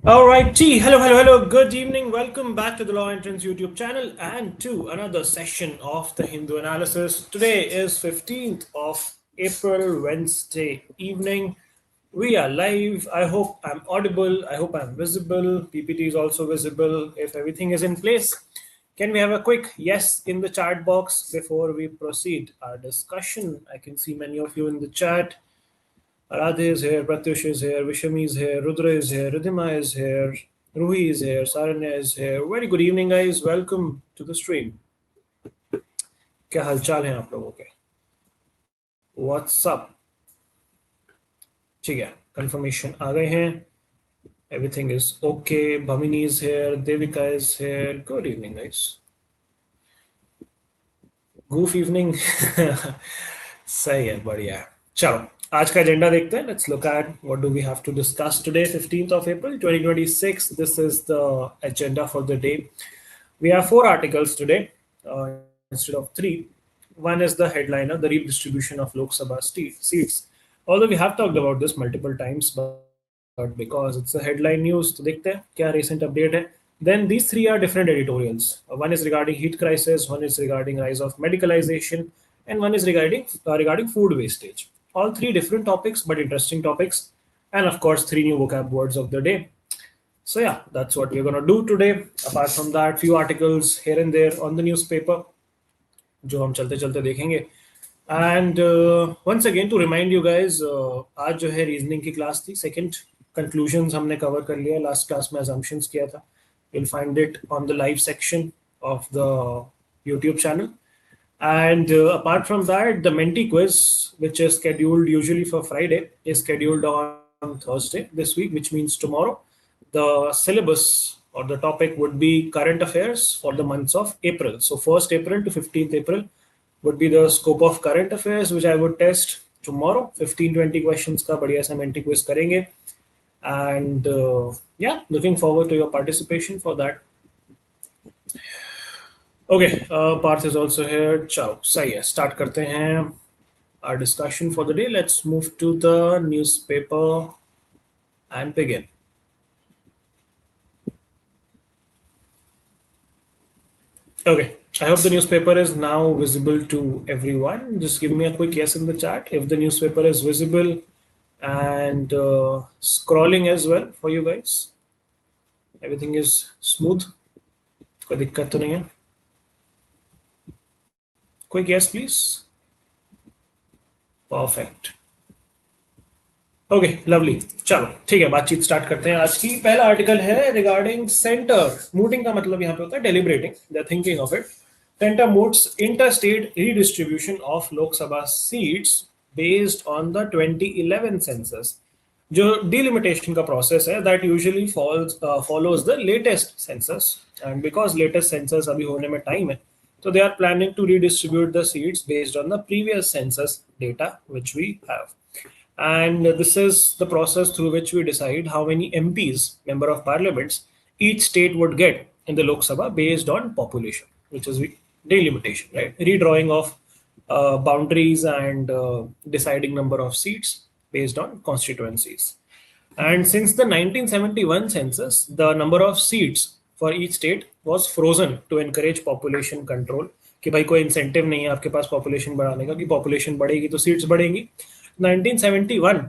Alrighty, hello, good evening, welcome back to the Law Entrance YouTube channel and to another session of the Hindu analysis. Today is 15th of April, Wednesday evening. We are live. I hope I'm audible, I hope I'm visible, PPT is also visible. If everything is in place, can we have a quick yes in the chat box before we proceed our discussion? I can see many of you in the chat. Aradhe is here, Pratyush is here, Vishami is here, Rudra is here, Ridhima is here, Ruhi is here, Saranya is here. Very good evening, guys. Welcome to the stream. क्या हालचाल हैं आप लोगों के? What's up? ठीक है, confirmation आ गए हैं. Everything is okay. Bhamini is here, Devika is here. Good evening, guys. Goof evening. सही है, बढ़िया है. चलो आज का एजेंडा देखते हैं. Let's look at what do we have to discuss today, 15th of April 2026. This is the agenda for the day. We have 4 articles today instead of 3. One is the headliner, the redistribution of Lok Sabha seats. Although we have talked about this multiple times, but because it's the headline news, तो देखते हैं क्या recent update है. Then these 3 are different editorials. One is regarding heat crisis, one is regarding rise of medicalisation, and one is regarding food wastage. All 3 different topics, but interesting topics. And of course, 3 new vocab words of the day. So yeah, that's what we're going to do today. Apart from that, few articles here and there on the newspaper, जो हम चलते चलते देखेंगे. And once again, to remind you guys, आज जो है reasoning की class थी. Second conclusions हमने cover कर लिया. Last class में assumptions किया था. You'll find it on the live section of the YouTube channel. And apart from that, the Menti quiz, which is scheduled usually for Friday, is scheduled on Thursday this week, which means tomorrow. The syllabus or the topic would be current affairs for the months of April. So 1st April to 15th April would be the scope of current affairs, which I would test tomorrow. 15-20 questions ka badhiya sa Menti quiz karenge. And yeah, looking forward to your participation for that. Okay, Parth is also here. Chalo, सही है. Start करते हैं our discussion for the day. Let's move to the newspaper and begin. Okay, I hope the newspaper is now visible to everyone. Just give me a quick yes in the chat if the newspaper is visible and scrolling as well for you guys. Everything is smooth. कोई दिक्कत तो नहीं है? Quick yes, please. Perfect. Okay, lovely. चलो ठीक है, बातचीत start करते हैं. आज की पहला आर्टिकल है रिगार्डिंग सेंटर मूटिंग. का मतलब यहाँ पे होता है deliberating, they are thinking of it. Centre moots interstate redistribution of Lok Sabha seats based on the 2011 census. जो डिलिमिटेशन का प्रोसेस है that usually follows the latest census, and because latest census अभी होने में टाइम है, so they are planning to redistribute the seats based on the previous census data which we have. And this is the process through which we decide how many MPs, member of parliaments, each state would get in the Lok Sabha based on population, which is delimitation, right? Redrawing of boundaries and deciding number of seats based on constituencies. And since the 1971 census, the number of seats for each state was frozen to encourage population control. कि भाई कोई incentive नहीं है आपके पास population बढ़ाने का, कि population बढ़ेगी तो सीट्स बढ़ेंगी. 1971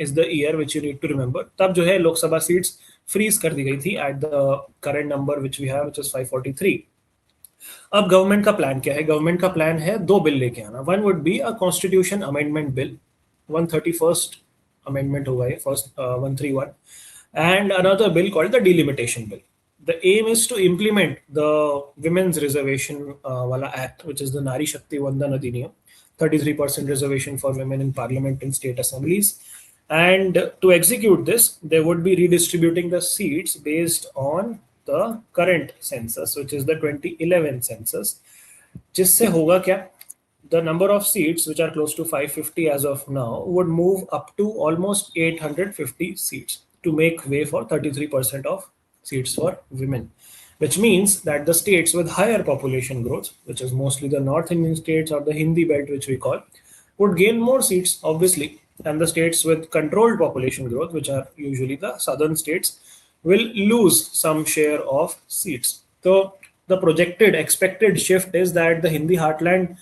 is the year which you need to remember. तब जो है लोकसभा सीट्स फ्रीज कर दी गई थी at the current number which we have, which is 543. अब गवर्नमेंट का प्लान क्या है? गवर्नमेंट का प्लान है 2 बिल लेके आना. One would be a constitution amendment bill, 131st amendment होगा ये, first 131, and another bill called the Delimitation bill. The aim is to implement the Women's Reservation wala Act, which is the Nari Shakti Vandan Adhiniyam, 33% reservation for women in parliament and state assemblies. And to execute this, they would be redistributing the seats based on the current census, which is the 2011 census. जिससे होगा क्या? The number of seats, which are close to 550 as of now, would move up to almost 850 seats to make way for 33% of seats for women, which means that the states with higher population growth, which is mostly the North Indian states or the Hindi belt, which we call, would gain more seats, obviously, and the states with controlled population growth, which are usually the southern states, will lose some share of seats. So the projected expected shift is that the Hindi heartland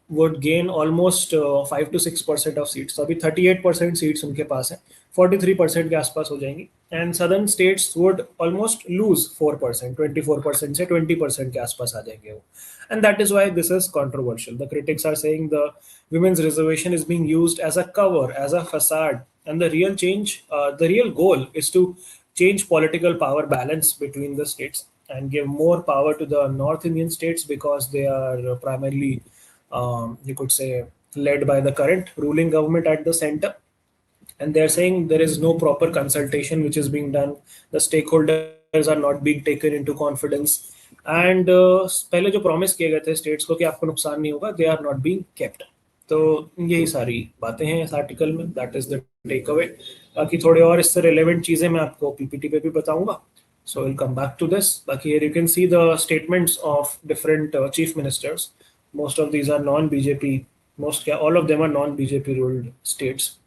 would gain almost 5 to 6% of seats. So अभी 38% seats उनके पास है, 43% के आसपास हो जाएंगी, and southern states would almost lose 4%, 24% से 20% के आसपास आ जाएंगे वो. And that is why this is controversial. The critics are saying the women's reservation is being used as a cover, as a facade, and the real change, the real goal is to change political power balance between the states and give more power to the North Indian states because they are primarily, you could say, led by the current ruling government at the center. And they're saying there is no proper consultation which is being done. The stakeholders are not being taken into confidence. And पहले जो promise किए गए थे states को कि आपको नुकसान नहीं होगा, they are not being kept. तो यही सारी बातें हैं इस आर्टिकल में. That is the take away. बाकी थोड़े और इससे रिलेवेंट चीजें मैं आपको पीपीटी पे भी बताऊंगा. So we'll come back to this. Back here you can see the statements of different chief ministers. Most of these are non-BJP. All of them are non-BJP ruled states.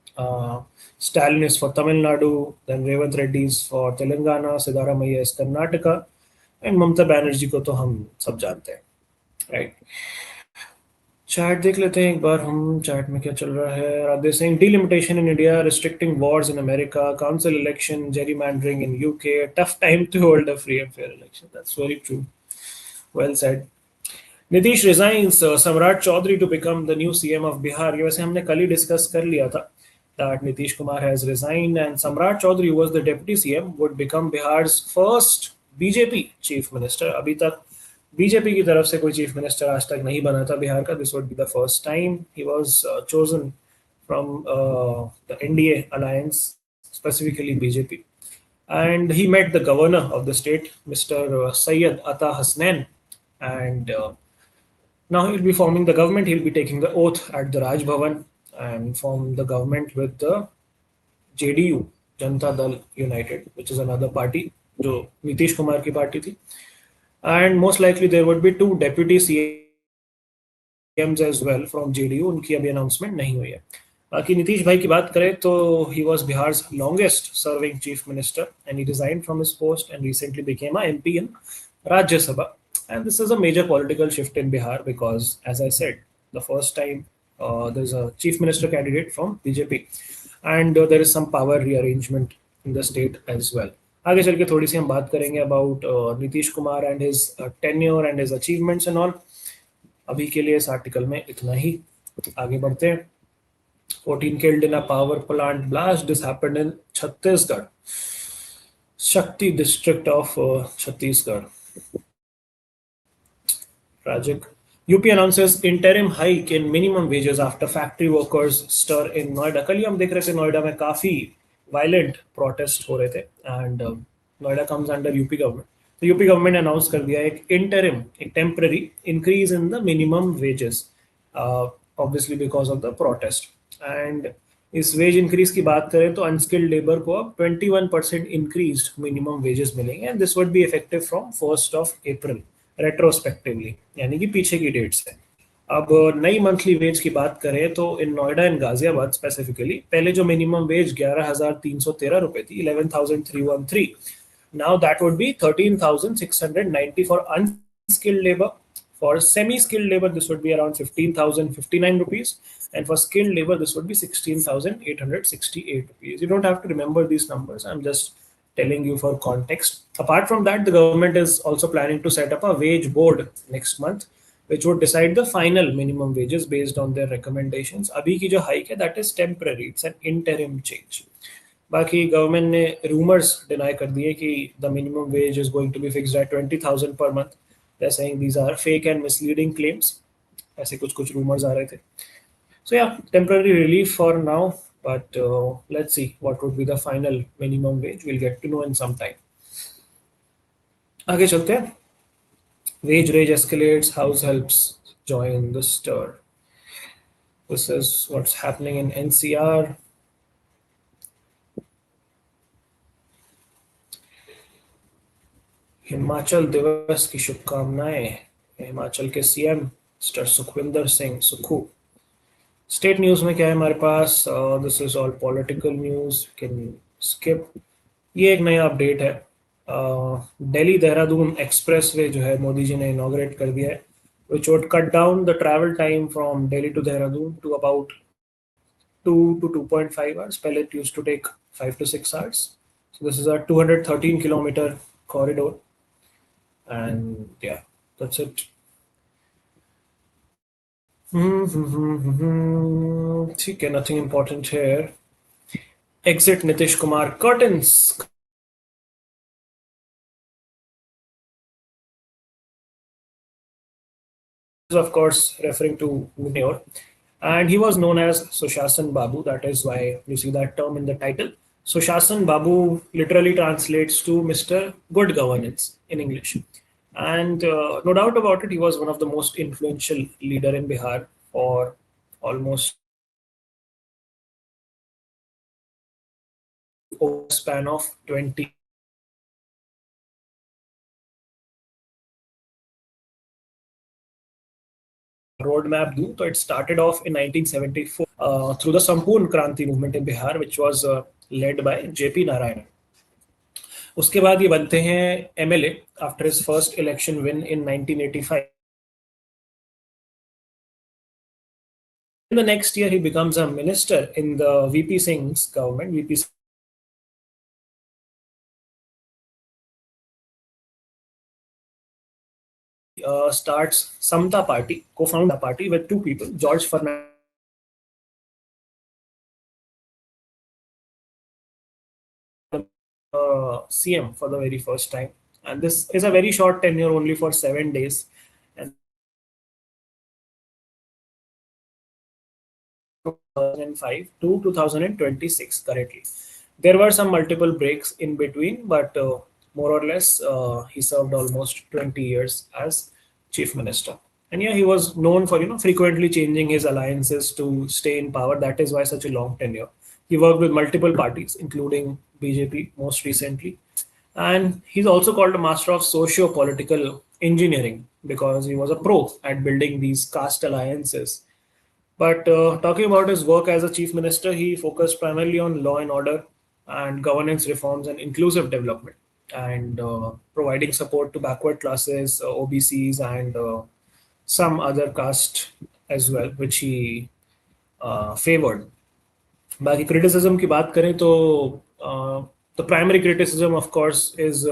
Stalin is for Tamil Nadu, then Revant Reddy is for Telangana, Siddaramaiah is Karnataka, and Mamata Banerjee को तो हम सब जानते हैं, right? Chat देख लेते हैं एक बार हम. चैट में क्या चल रहा है? Radhe saying delimitation in India, restricting wars in America, council election, gerrymandering in UK, tough time to hold a free and fair election. That's very true. Well said. Nitish resigns, Samrat Chaudhary to become the new CM of Bihar. ये वैसे हमने कल ही discuss कर लिया था that Nitish Kumar has resigned and Samrat Chaudhary, who was the deputy CM, would become Bihar's first BJP chief minister. अभी तक BJP की तरफ से कोई चीफ मिनिस्टर आज तक नहीं बना था बिहार का. This would be the first time. He was chosen from the NDA alliance, specifically BJP, and he met the governor of the state, Mr. Syed Ata Hasnain, and now he'll be forming the government. He'll be taking the oath at the Raj Bhavan and form the government with the JDU, Janata Dal United, which is another party जो नीतीश कुमार की party थी. And most likely there would be 2 deputy CMs as well from JDU. उनकी अभी announcement नहीं हुई है. बाकी नीतीश भाई की बात करें तो he was Bihar's longest serving chief minister and he resigned from his post and recently became a MP in Rajya Sabha. And this is a major political shift in Bihar because, as I said, the first time there's a chief minister candidate from BJP and there is some power rearrangement in the state as well. आगे चल के थोड़ी सी हम बात करेंगे about Nitish Kumar and his tenure and his achievements and all. अभी के लिए इस आर्टिकल में इतना ही. आगे बढ़ते हैं. 14 killed in a power plant blast. This happened in Chhattisgarh, Shakti district of Chhattisgarh. Tragic. UP announces interim hike in minimum wages after factory workers stir in Noida. कल ही हम देख रहे थे नोएडा में काफी वायलेंट प्रोटेस्ट हो रहे थे and Noida comes under UP government. तो यूपी गवर्नमेंट ने अनाउंस कर दिया एक इंटरिम, एक temporary increase in the minimum wages, obviously because of the protest. And इस वेज इंक्रीज की बात करें तो अनस्किल्ड लेबर को अब 21% इंक्रीज मिनिमम वेजेस मिलेंगे and this would be effective from 1st of April retrospectively, यानी कि पीछे की डेट से. अब नई मंथली वेज की बात करें तो इन नोएडा एंड गाजियाबाद स्पेसिफिकली पहले जो मिनिमम वेज 11,313 रुपए थी, 11,313, now that would be 13,690 for unskilled labour. For semi skilled labour this would be around 15,059 rupees and for skilled labor this would be 16,868 rupees. You don't have to remember these numbers, I'm just telling you for context. Apart from that, the government is also planning to set up a wage board next month which would decide the final minimum wages based on their recommendations. अभी की जो hike है that is temporary, it's an interim change. बाकी government ने rumours deny कर दिए कि the minimum wage is going to be fixed at 20,000 per month. They're saying these are fake and misleading claims. ऐसे कुछ रूमर्स आ रहे थे. So yeah, temporary relief for now, but let's see what would be the final minimum wage. We'll get to know in some time. आगे चलते हैं. Wage rage escalates, house helps join the stir. This is what's happening in NCR. Himachal दिवस की शुभकामनाएं. हिमाचल के CM mister Sukhvinder Singh Sukhu state news में क्या है हमारे पास? This is all political news, can skip. ये एक नया अपडेट है। दिल्ली देहरादून एक्सप्रेसवे जो है मोदी जी ने इनॉग्रेट कर दिया है, which would cut down the travel time from Delhi to Dehradun to about 2 to 2.5 hours. Pehle it used to take 5 to 6 hours. So this is a 213-kilometer corridor. And yeah, that's it. Okay, nothing important here. Exit Nitish Kumar curtains. Of course, referring to Mayor. And he was known as Sushasan Babu. That is why you see that term in the title. Sushasan Babu literally translates to Mr. Good Governance in English. And no doubt about it, he was one of the most influential leader in Bihar for almost over a span of 20. Roadmap do. So it started off in 1974 through the Sampurn Kranti movement in Bihar, which was led by JP Narayan. उसके बाद ये बनते हैं MLA after his first election win in 1985. In the next year, he becomes a minister in the VP Singh's government. VP starts Samta Party, co-found a party with two people, George Fernandez. CM for the very first time, and this is a very short tenure, only for 7 days. And 2005 to 2026 currently. There were some multiple breaks in between, but more or less he served almost 20 years as chief minister. And yeah, he was known for frequently changing his alliances to stay in power. That is why such a long tenure. He worked with multiple parties, including BJP most recently. And he's also called a master of socio-political engineering because he was a pro at building these caste alliances. But talking about his work as a chief minister, he focused primarily on law and order and governance reforms and inclusive development, and providing support to backward classes, OBCs, and some other caste as well, which he favored. बाकी criticism की बात करें तो the primary criticism, of course, is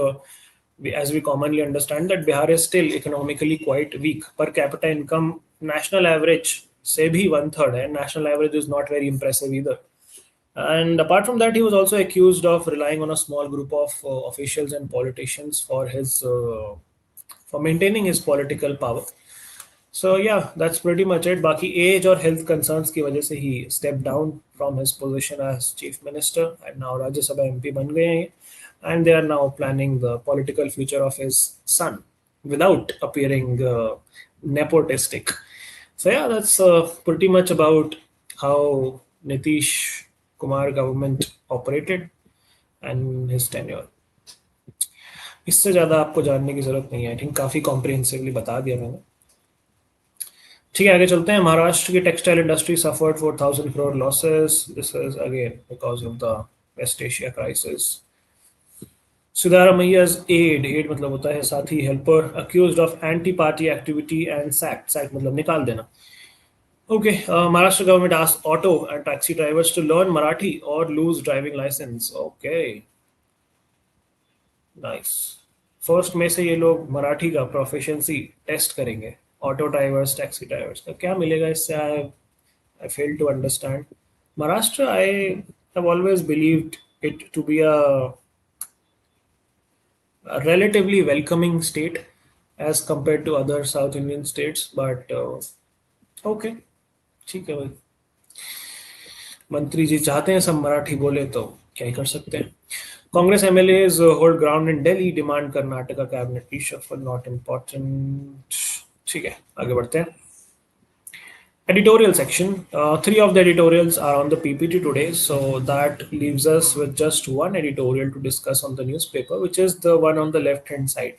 as we commonly understand that Bihar is still economically quite weak. Per capita income, national average से भी 1/3 है. National average is not very impressive either. And apart from that, he was also accused of relying on a small group of officials and politicians for maintaining his political power. So yeah, that's pretty much it. Baki age or health concerns की वजह से he stepped down from his position as chief minister, and now Rajya Sabha MP बन गए हैं, and they are now planning the political future of his son without appearing nepotistic. So yeah, that's pretty much about how Nitish Kumar government operated and his tenure. इससे ज़्यादा आपको जानने की ज़रूरत नहीं है. आई थिंक काफ़ी कॉम्प्रिहेंसिवली बता दिया मैंने. ठीक है, आगे चलते हैं. महाराष्ट्र की textile industry suffered 4,000 crore losses. This is again because of the West Asia crisis. Siddharamaia's aide मतलब होता है साथी, helper, accused of anti-party activity and sacked मतलब निकाल देना. Okay, Maharashtra government asked auto and taxi drivers to learn Marathi or lose driving license. Okay, nice. First में से ये लोग मराठी का प्रोफिशिएंसी टेस्ट करेंगे. ऑटो ड्राइवर्स, टैक्सी ड्राइवर्स का क्या मिलेगा इससे? I fail to understand. Maharashtra, I have always believed it to be a relatively welcoming state as compared to other South Indian states, but okay, ठीक है भाई. मंत्री जी चाहते हैं सब मराठी बोले तो क्या ही कर सकते हैं. Congress MLAs hold ground in Delhi, demand Karnataka cabinet reshuffle, not important. ठीक है, आगे बढ़ते हैं. Editorial section. Three of the editorials are on the PPT today, so that leaves us with just one editorial to discuss on the newspaper, which is the one on the left-hand side,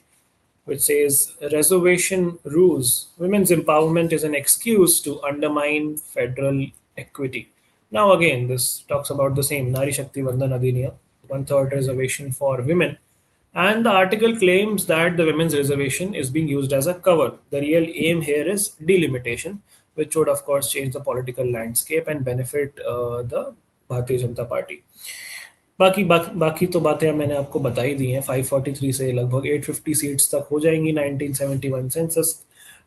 which says reservation rules. Women's empowerment is an excuse to undermine federal equity. Now again, this talks about the same Nari Shakti Vandan Adhiniyam, one-third reservation for women. And the article claims that the women's reservation is being used as a cover. The real aim here is delimitation, which would, of course, change the political landscape and benefit the Bharatiya Janata Party. बाकी तो बातें मैंने आपको बता ही दी हैं. 543 से लगभग 850 seats तक हो जाएंगी. 1971 सेंसस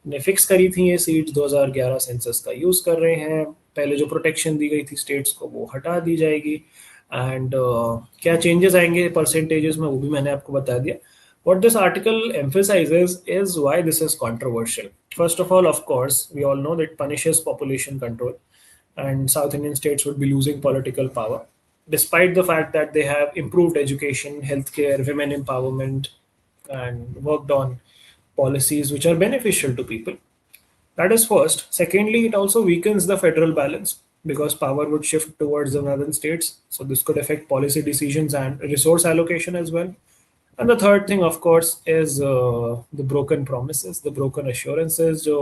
ने फिक्स करी थी ये सीट्स. 2011 सेंसस का यूज़ कर रहे हैं. पहले जो प्रोटेक्शन दी गई थी स्टेट्स को वो हटा दी जाएगी. एंड क्या चेंजेस आएंगे परसेंटेजेस में वो भी मैंने आपको बता दिया. What this article emphasizes is why this is controversial. First of all, of course, we all know that it punishes population control, and South Indian states would be losing political power, despite the fact that they have improved education, healthcare, women empowerment, and worked on policies which are beneficial to people. That is first. Secondly, it also weakens the federal balance because power would shift towards the northern states. So this could affect policy decisions and resource allocation as well. And the third thing, of course, is the broken promises, the broken assurances जो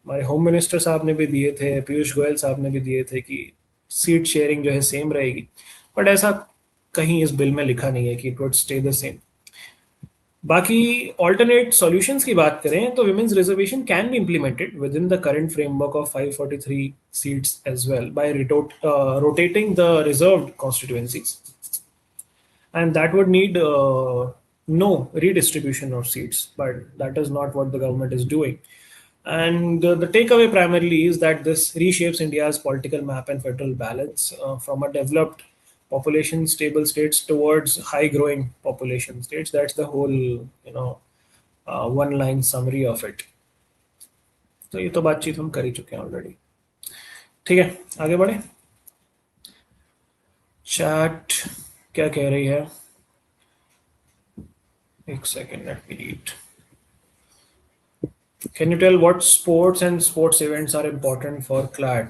हमारे home minister साहब ने भी दिए थे, पीयूष गोयल साहब ने भी दिए थे कि सीट शेयरिंग जो है सेम रहेगी. बट ऐसा कहीं इस बिल में लिखा नहीं है कि it would stay the same. बाकी ऑल्टरनेट सॉल्यूशंस की बात करें तो women's reservation can be implemented within the current framework of 543 seats as well by rotating the reserved constituencies. And that would need no redistribution of seats, but that is not what the government is doing. And the takeaway primarily is that this reshapes India's political map and federal balance from a developed population stable states towards high growing population states. That's the whole one line summary of it. तो ये तो बातचीत हम कर ही चुके हैं already. ठीक है, आगे बढ़े. चैट क्या कह रही है? एक second, let me read. Can you tell what sports and sports events are important for CLAT?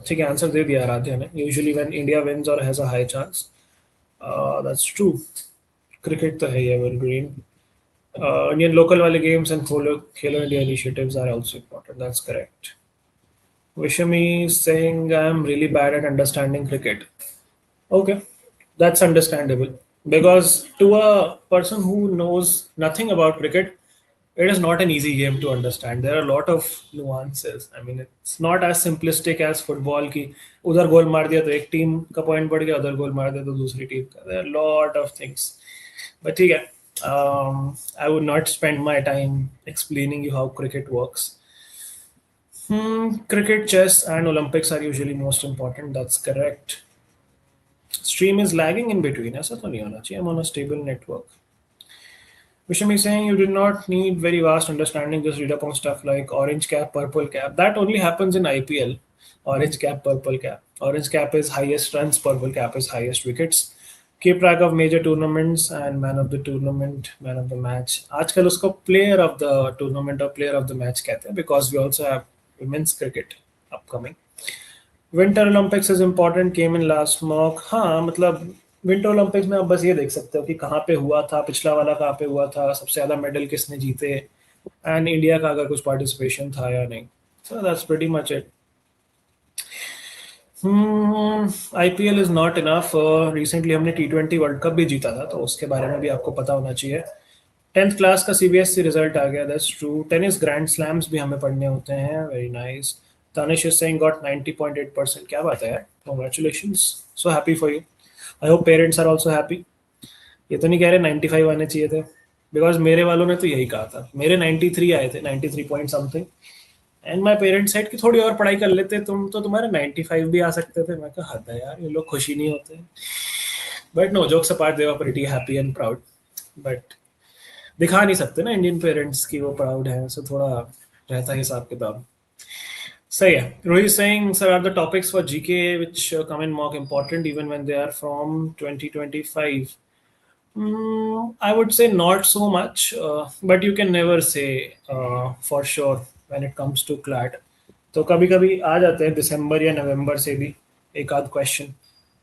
ठीक है, आंसर दे दिया आराध्या ने. यूजुअली व्हेन इंडिया विन्स और has a high chance. That's true. Cricket तो है एवरग्रीन. इंडियन लोकल वाले games and Khelo India initiatives are also important. That's correct. Vishami saying I'm really bad at understanding cricket. Okay. That's understandable because to a person who knows nothing about cricket, it is not an easy game to understand. There are a lot of nuances. I mean, it's not as simplistic as football कि उधर गोल मार दिया तो एक team का point बढ़ गया, उधर गोल मार दिया तो दूसरी टीम का. There are a lot of things. But ठीक है, I would not spend my time explaining you how cricket works. Cricket, chess, and Olympics are usually most important. That's correct. Stream is lagging in between. ऐसा तो नहीं होना चाहिए. I'm on a stable network. Vishami saying you did not need very vast understanding. Just read up on stuff like orange cap, purple cap. That only happens in IPL. Orange cap, purple cap. Orange cap is highest runs. Purple cap is highest wickets. Keep track of major tournaments and man of the tournament, man of the match. आजकल उसको player of the tournament or player of the match कहते हैं because we also have women's cricket upcoming. Winter Olympics is important, came in last mock. हाँ, मतलब winter Olympics में आप बस ये देख सकते हो कि कहाँ पे हुआ था, पिछला वाला कहाँ पे हुआ था, सबसे ज़्यादा मेडल किसने जीते, एंड इंडिया का अगर कुछ पार्टिसिपेशन था या नहीं. So that's pretty much it. IPL is not enough. Recently हमने T20 वर्ल्ड कप भी जीता था, तो उसके बारे में भी आपको पता होना चाहिए. 10th क्लास का CBSE रिजल्ट आ गया. That's true. Tennis grand slams भी हमें पढ़ने होते हैं. Very nice. Tanish is saying got 90.8%. क्या बात है यार. Congratulations. So happy for you. I hope parents are also happy. ये तो नहीं कह रहे 95 आने चाहिए थे, because मेरे वालों ने तो यही कहा था. मेरे 93 आए थे, 93 point something. And my parents said कि थोड़ी और पढ़ाई कर लेते तुम तो तुम्हारे 95 भी आ सकते थे. मैं कहा हद है यार, ये लोग खुशी नहीं होते. But no, jokes apart, they were pretty happy and proud. But दिखा नहीं सकते ना इंडियन पेरेंट्स की वो प्राउड है, so थोड़ा रहता है हिसाब किताब. So yeah, Rohit is saying, sir, are the topics for GK which come in mock important even when they are from 2025? I would say not so much, but you can never say for sure when it comes to CLAT. तो कभी-कभी आ जाते हैं दिसंबर या नवंबर से भी एक आध question.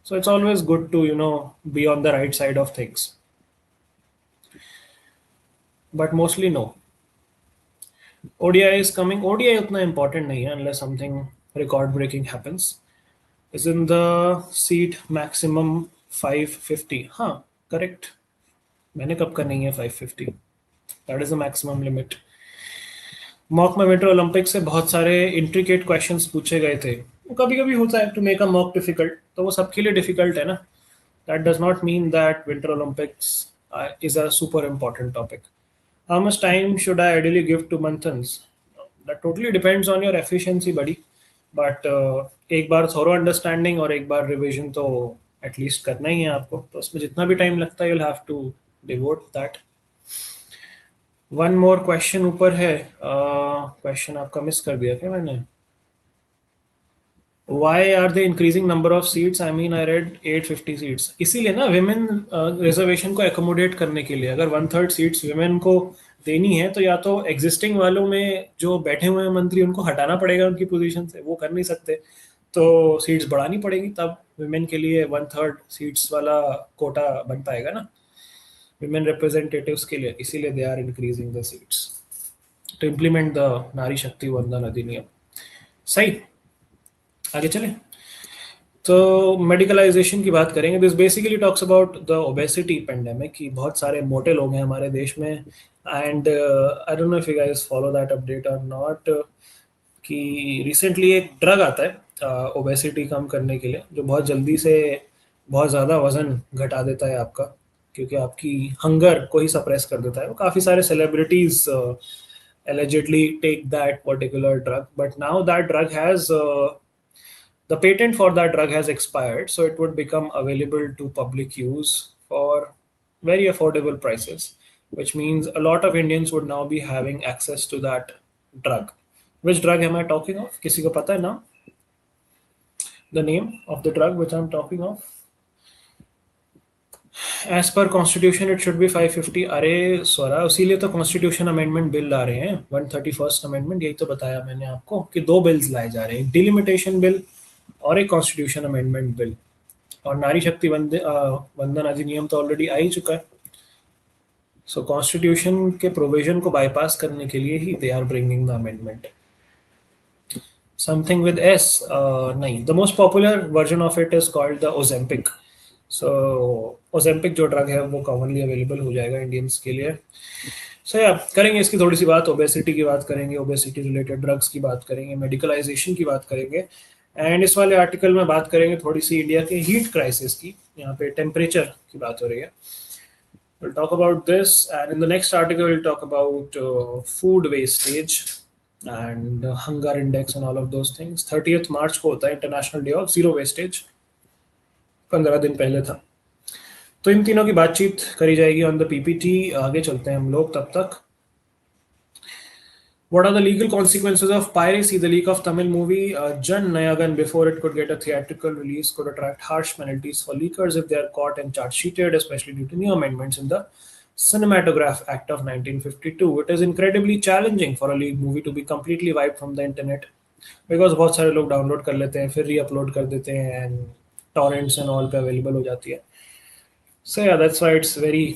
So it's always good to be on the right side of things. But mostly no. ODI is coming. ODI उतना important नहीं है unless something record breaking happens. Isn't the seat maximum 550? हाँ, correct. मैंने कब करनी है 550? That is the maximum limit. Mock में winter Olympic से बहुत सारे इंट्रिकेट क्वेश्चंस पूछे गए थे. कभी कभी होता है to make a mock difficult, तो वो सबके लिए डिफिकल्ट है ना. That does not mean that winter Olympics is a super important topic. How much time should I ideally give to months? That totally depends on your efficiency buddy. But एक बार थोरो understanding और एक बार revision तो at least करना ही है आपको, तो उसमें जितना भी टाइम लगता है you will have to devote that. One more question ऊपर है. क्वेश्चन आपका मिस कर दिया क्या मैंने? Why are they increasing number of seats? I mean, I read 850 seats. इसीलिए ना विमेन रिजर्वेशन को एकोमोडेट करने के लिए, अगर 1/3 सीट्स विमेन को देनी है तो या तो एग्जिस्टिंग वालों में जो बैठे हुए हैं मंत्री उनको हटाना पड़ेगा उनकी पोजीशन से, वो कर नहीं सकते, तो सीट्स बढ़ानी पड़ेगी, तब विमेन के लिए 1/3 सीट्स वाला कोटा बन पाएगा ना विमेन रिप्रेजेंटेटिव्स के लिए. इसीलिए they are increasing the seats to implement the Nari Shakti वंदन अधिनियम. सही, आगे चले. तो मेडिकलाइजेशन की बात करेंगे. This basically talks about the obesity pandemic कि बहुत सारे मोटे लोग हैं हमारे देश में. And I don't know if you guys follow that update और नॉट, कि रिसेंटली एक ड्रग आता है ओबेसिटी कम करने के लिए, जो बहुत जल्दी से बहुत ज़्यादा वजन घटा देता है आपका, क्योंकि आपकी हंगर को ही सप्रेस कर देता है. वो काफ़ी सारे celebrities allegedly take that particular drug, but now that drug has the patent for that drug has expired, so it would become available to public use for very affordable prices, which means a lot of Indians would now be having access to that drug. Which drug am I talking of? किसी को पता है ना? The name of the drug which I'm talking of? As per constitution it should be 550. अरे स्वरा, इसीलिए तो constitution amendment bill ला रहे हैं, 131st अमेंडमेंट. यही तो बताया मैंने आपको कि 2 बिल्स लाए जा रहे हैं, डिलिमिटेशन बिल और एक कॉन्स्टिट्यूशन अमेंडमेंट बिल. और नारी शक्ति वंदन अधिनियम तो ऑलरेडी आ ही चुका है. सो कॉन्स्टिट्यूशन के प्रोविजन को बाईपास करने के लिए ही they are bringing the amendment. Something with s, नहीं, the most popular version of it is called the Ozempic. So Ozempic जो ड्रग है वो कॉमनली अवेलेबल हो जाएगा इंडियंस के लिए. सो या करेंगे इसकी थोड़ी सी बात, ओबेसिटी की बात करेंगे, ओबेसिटी रिलेटेड ड्रग्स की बात करेंगे, मेडिकलाइजेशन की बात करेंगे, एंड इस वाले आर्टिकल में बात करेंगे थोड़ी सी इंडिया के हीट क्राइसिस की. यहाँ पे टेम्परेचर की बात हो रही है. We'll talk about this, and in the next article we'll talk about food wastage and hunger index and all of those things. 30th March को होता है international day of zero wastage, 15 दिन पहले था. तो इन तीनों की बातचीत करी जाएगी ऑन द पीपीटी. आगे चलते हैं हम लोग तब तक. What are the legal consequences of piracy? The leak of Tamil movie Jan Nayagan, before it could get a theatrical release, could attract harsh penalties for leakers if they are caught and charge sheeted, especially due to new amendments in the Cinematograph Act of 1952. It is incredibly challenging for a leaked movie to be completely wiped from the internet, because बहुत सारे लोग download कर लेते हैं, फिर री-अपलोड कर देते हैं, and torrents and all पे अवेलेबल हो जाती है. So yeah, that's why it's very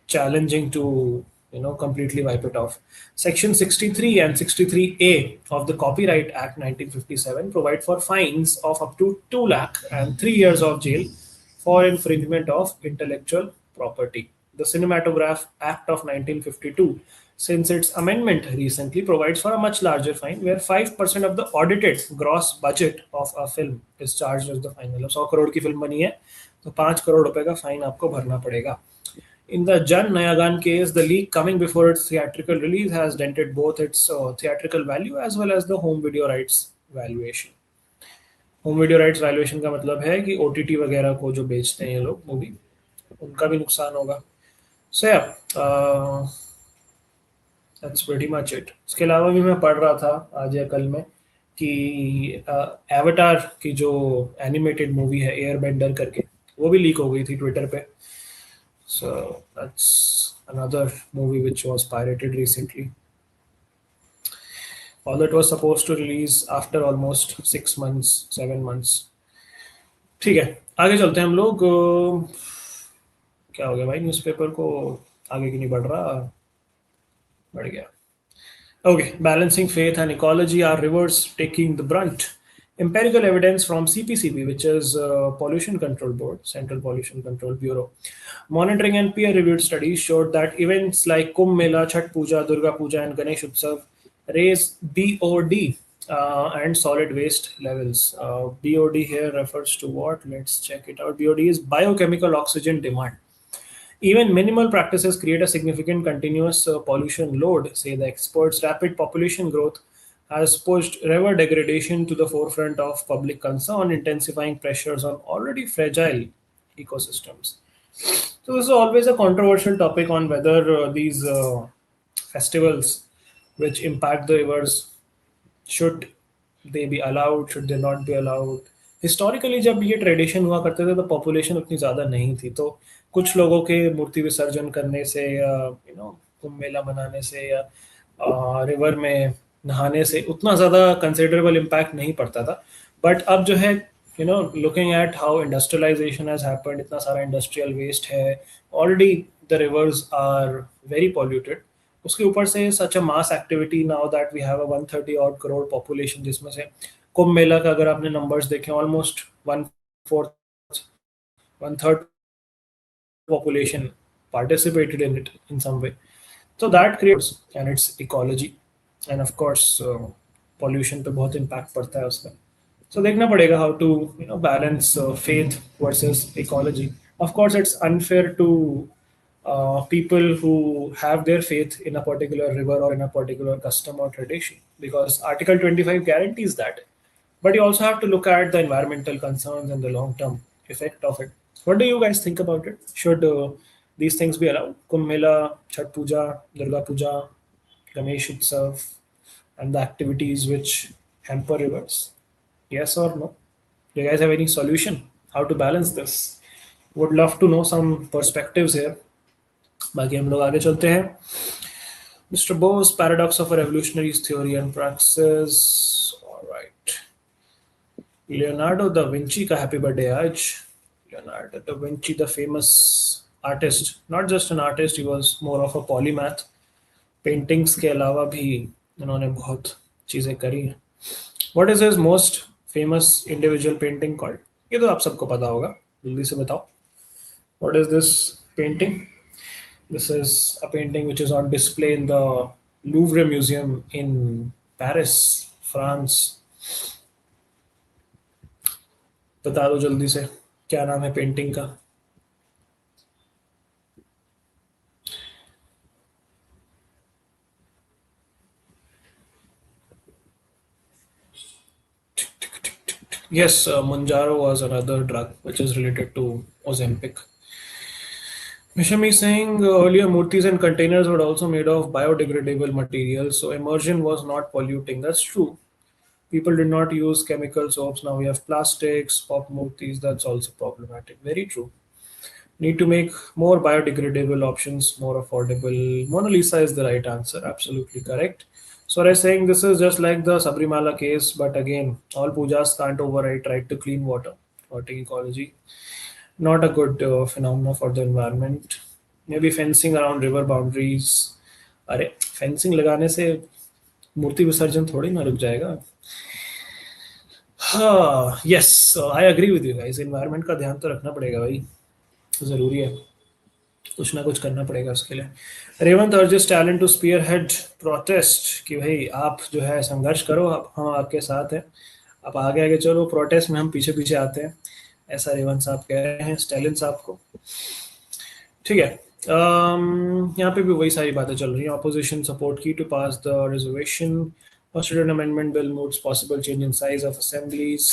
challenging to completely wipe it off. Section 63 and 63A of the Copyright Act 1957 provide for fines of up to 2 lakh and 3 years of jail for infringement of intellectual property. The Cinematograph Act of 1952, since its amendment recently, provides for a much larger fine, where 5% of the audited gross budget of a film is charged as the fine. मतलब 100 करोड़ की film बनी है तो 5 करोड़ रुपए का fine आपको भरना पड़ेगा. In the Jan Nayagan case, the leak coming before its theatrical release has dented both its theatrical value as well as the home video rights valuation. Home video rights valuation का मतलब है कि OTT वगैरह को जो बेचते हैं ये लोग मूवी, उनका भी नुकसान होगा. So yeah, that's pretty much it. इसके अलावा भी मैं पढ़ रहा था आज या कल में कि एवाटार की जो एनिमेटेड मूवी है एयरबेंडर करके, वो भी लीक हो गई थी ट्विटर पे. So that's another movie which was pirated recently. Although it was supposed to release after almost 6 months, 7 months. ठीक है, आगे चलते हैं हम लोग. क्या हो गया भाई, न्यूज़पेपर को आगे क्यों नहीं बढ़ रहा? बढ़ गया. Okay, balancing faith and ecology, are rivers taking the brunt? Empirical evidence from CPCB, which is Pollution Control Board, Central Pollution Control Bureau, monitoring and peer-reviewed studies showed that events like Kumbh Mela, Chhat Puja, Durga Puja, and Ganesh Utsav raise BOD and solid waste levels. BOD here refers to what? Let's check it out. BOD is biochemical oxygen demand. Even minimal practices create a significant continuous pollution load, say the experts. Rapid population growth has pushed river degradation to the forefront of public concern, intensifying pressures on already fragile ecosystems. So, this is always a controversial topic on whether these festivals which impact the rivers should they be allowed, should they not be allowed. Historically जब ये tradition हुआ करते थे तो population उतनी ज़्यादा नहीं थी, तो कुछ लोगों के मूर्ति विसर्जन करने से या कुंभ मेला मनाने से या रिवर में नहाने से उतना ज़्यादा कंसिडरेबल इम्पैक्ट नहीं पड़ता था. बट अब जो है looking at how industrialisation has happened, इतना सारा इंडस्ट्रियल वेस्ट है, already the rivers are very polluted. उसके ऊपर से such a mass activity now that we have a 130 और करोड़ पॉपुलेशन, जिसमें से कुंभ मेला का अगर आपने नंबर्स देखें almost 1/4 1/3 population participated in it in some way. So that creates and its ecology and of course pollution पे बहुत impact पड़ता है उसका. So देखना पड़ेगा how to balance faith versus ecology. Of course, it's unfair to people who have their faith in a particular river or in a particular custom or tradition, because Article 25 guarantees that. But you also have to look at the environmental concerns and the long-term effect of it. What do you guys think about it? Should these things be allowed? Kumbh Mela, Chhat Puja, Durga Puja, Ganesh Utsav, and the activities which hamper rivers? Yes or no? Do you guys have any solution? How to balance this? Would love to know some perspectives here. बाकी हम लोग आगे चलते हैं. Mr. Bose, paradox of a revolutionary's theory and praxis. All right. Leonardo da Vinci का happy birthday आज. Leonardo da Vinci, the famous artist, not just an artist, he was more of a polymath. Paintings के अलावा भी उन्होंने बहुत चीजें करी हैं. What is his most famous individual painting called? ये तो आप सबको पता होगा, जल्दी से बताओ. What is this painting? This is a painting which is on display in the Louvre Museum in Paris, France. बता दो जल्दी से, क्या नाम है पेंटिंग का? Yes, Manjaro was another drug which is related to Ozempic. Mishami saying earlier murtis and containers were also made of biodegradable materials, so immersion was not polluting. That's true. People did not use chemical soaps. Now we have plastics, pop murtis. That's also problematic. Very true. Need to make more biodegradable options more affordable. Mona Lisa is the right answer. Absolutely correct. So I was saying this is just like the Sabrimala case, but again, all pujas can't override right to clean water, hurting ecology. Not a good phenomenon for the environment. Maybe fencing around river boundaries. अरे fencing लगाने से मूर्ति विसर्जन थोड़ी ना रुक जाएगा. हाँ, yes, I agree with you guys. Environment का ध्यान तो रखना पड़ेगा भाई, जरूरी है. कुछ ना कुछ करना पड़ेगा उसके लिए. Revanth urges talent two sphere head protest कि भाई आप जो है संघर्ष करो, हम आपके साथ हैं, आप आगे आगे चलो, प्रोटेस्ट में हम पीछे पीछे आते हैं, ऐसा रेवंत साहब कह रहे हैं स्टैलिन साहब को. ठीक है. यहाँ पे भी वही सारी बातें चल रही हैं. ऑपोजिशन सपोर्ट की to pass the reservation. Constitution amendment bill moots possible change in size of assemblies.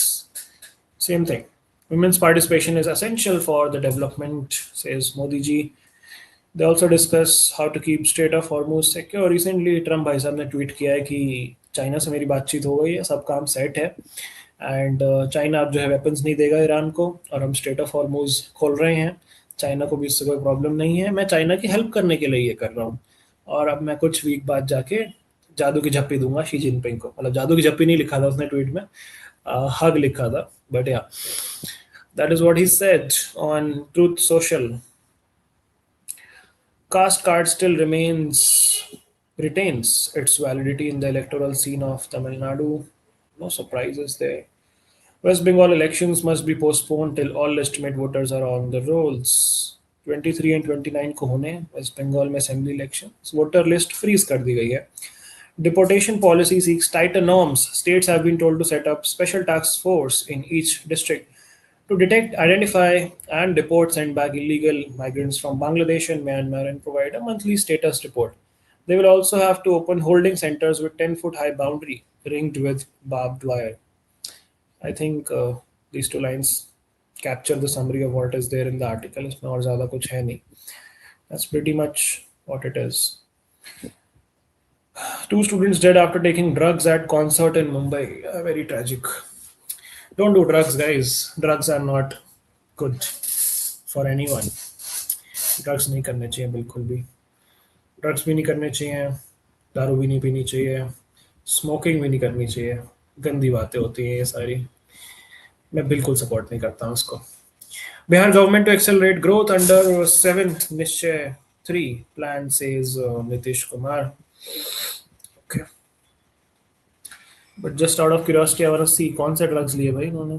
Same thing. Women's participation is essential for the development, says Modi ji. They also discuss how to keep Strait of Hormuz secure. Recently, Trump भाई साहब ने tweet किया है कि China से मेरी बातचीत हो गई है, सब काम सेट है, एंड चाइना अब जो है वेपन्स नहीं देगा ईरान को, और हम स्ट्रेट ऑफ हॉर्मूज खोल रहे हैं. चाइना को भी इससे कोई प्रॉब्लम नहीं है, मैं चाइना की हेल्प करने के लिए ये कर रहा हूँ, और अब मैं कुछ वीक बाद जाके जादू की झप्पी दूंगा शी जिनपिंग को. मतलब जादू की झप्पी नहीं लिखा था उसने ट्वीट में, हग लिखा था, बट या that is what he said on truth social. Caste card still retains its validity in the electoral scene of Tamil Nadu. No surprises there. West Bengal elections must be postponed till all legitimate voters are on the rolls. 23 and 29 को होने हैं West Bengal में assembly election. Voter list freeze कर दी गई है. Deportation policy seeks tighter norms. States have been told to set up special task force in each district to detect, identify, and deport send back illegal migrants from Bangladesh and Myanmar and provide a monthly status report. They will also have to open holding centers with 10-foot high boundary ringed with barbed wire. I think these two lines capture the summary of what is there in the article. इसमें और ज़्यादा कुछ है नहीं. That's pretty much what it is. 2 students dead after taking drugs at concert in Mumbai. Very tragic. Don't do drugs, guys. Drugs are not good for anyone. Drugs नहीं करने चाहिए बिल्कुल भी. Drugs भी नहीं करने चाहिए. दारू भी नहीं पीनी चाहिए. Smoking भी नहीं करनी चाहिए. गंदी बातें होती हैं ये सारी. मैं बिल्कुल सपोर्ट नहीं करता हूँ उसको. Bihar government to accelerate growth under 7 Nischay 3 plan, says Nitish Kumar. Okay. But just out of curiosity, I want to see कौन से drugs लिए भाई इन्होंने.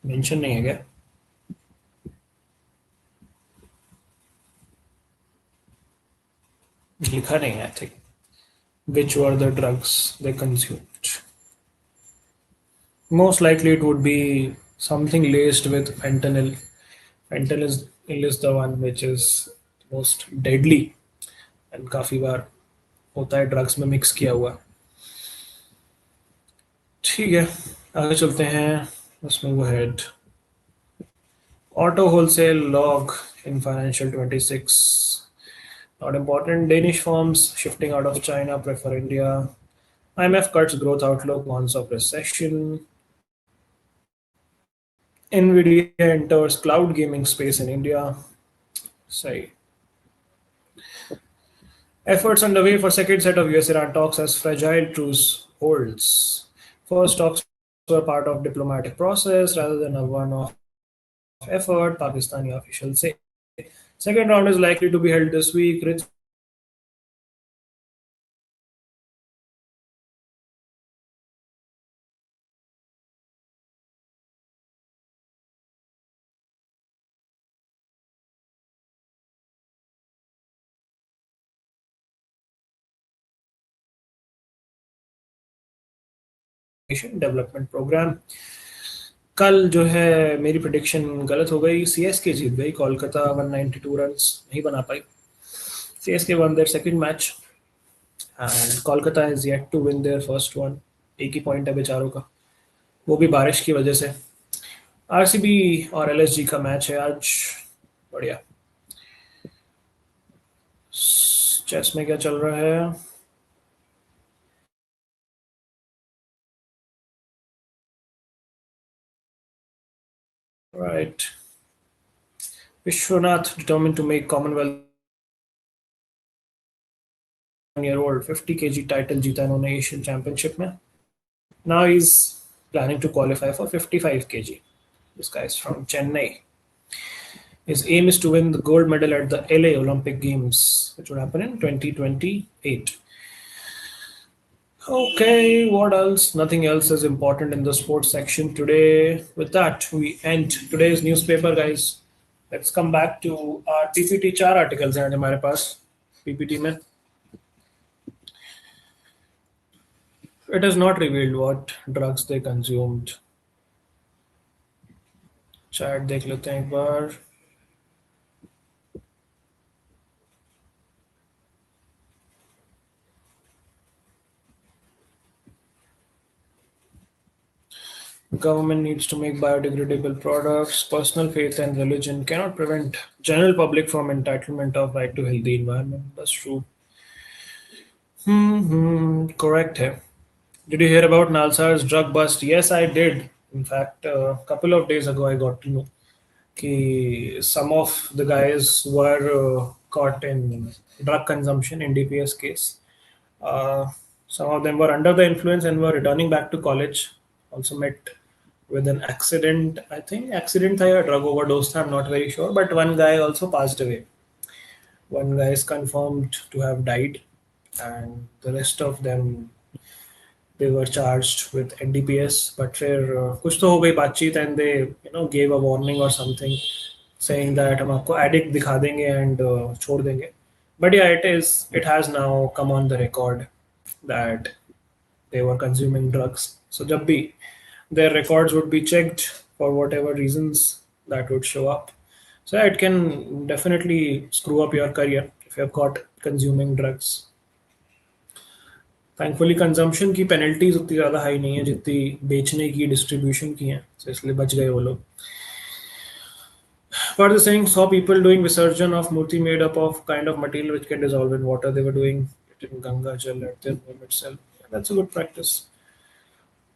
मेंशन नहीं है क्या? लिखा नहीं है, I think. Which were the drugs they consumed? Most likely it would be something laced with fentanyl. Fentanyl is the one which is most deadly and काफी बार होता है ड्रग्स में मिक्स किया हुआ. ठीक है, आगे चलते हैं. उसमें वो head auto wholesale log in financial 26. Not important. Danish firms shifting out of China prefer India. IMF cuts growth outlook, warns of recession. Nvidia enters cloud gaming space in India. Say. Efforts underway for second set of US-Iran talks as fragile truce holds. First talks were part of diplomatic process rather than a one-off effort, Pakistani officials say. Second round is likely to be held this week. Development programme. कल जो है मेरी prediction गलत हो गई. CSK जीत गई. Kolkata 192 runs नहीं बना पाई. CSK won their second match and Kolkata has yet to win their first one. एक ही पॉइंट है बेचारों का, वो भी बारिश की वजह से. आरसीबी और एलएसजी का मैच है आज. बढ़िया. चेस में क्या चल रहा है? Right. Vishwanath determined to make Commonwealth. 1-year-old 50 kg title जीता इन्होंने एशियन चैंपियनशिप में. Now he's planning to qualify for 55 kg. This guy is from Chennai. His aim is to win the gold medal at the LA Olympic Games, which would happen in 2028. Okay, what else? Nothing else is important in the sports section today. With that, we end today's newspaper, guys. Let's come back to our PPT. 4 articles हैं हमारे पास PPT में. It is not revealed what drugs they consumed. Chat देख लेते हैं एक बार. Government needs to make biodegradable products. Personal faith and religion cannot prevent general public from entitlement of right to healthy environment. That's true. Correct है. Did you hear about Nalsar's drug bust? Yes, I did. In fact, a couple of days ago, I got to know that some of the guys were caught in drug consumption in DPS case. Some of them were under the influence and were returning back to college. Also met with an accident. I think accident था या drug overdose था. I'm not very sure. But one guy also passed away. One guy is confirmed to have died, and the rest of them, they were charged with NDPS. But फिर कुछ तो हो गई बातचीत, and they gave a warning or something saying that हम आपको addict दिखा देंगे and छोड़ देंगे. But yeah, it has now come on the record that they were consuming drugs. So जब भी their records would be checked for whatever reasons that would show up. So yeah, it can definitely screw up your career if you're caught consuming drugs. Thankfully consumption की penalties उतनी ज़्यादा high नहीं है जितनी बेचने की डिस्ट्रीब्यूशन की हैं, so इसलिए बच गए वो लोग. For the saying, saw people doing visurgence of murti made up of kind of material which can dissolve in water. They were doing it in Ganga Jal at their home itself. Yeah, that's a good practice.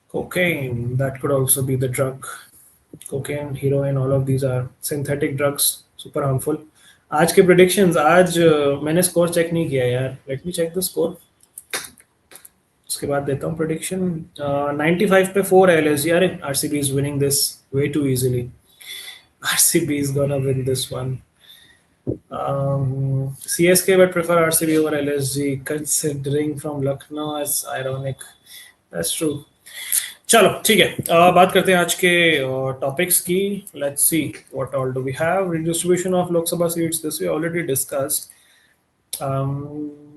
Cocaine, that could also be the drug. Cocaine, heroin, all of these are synthetic drugs, super harmful. आज के predictions, आज मैंने score check नहीं किया यार. Let me check the score. उसके बाद देता हूँ prediction. 95 पे 4 है LSG. अरे RCB is winning this way too easily. RCB is gonna win this one. CSK would prefer RCB over LSG, considering from Lucknow. As ironic. That's true. चलो ठीक है, बात करते हैं आज के टॉपिक्स की. Let's see what all do we have. Redistribution of Lok Sabha seats, this we already discussed.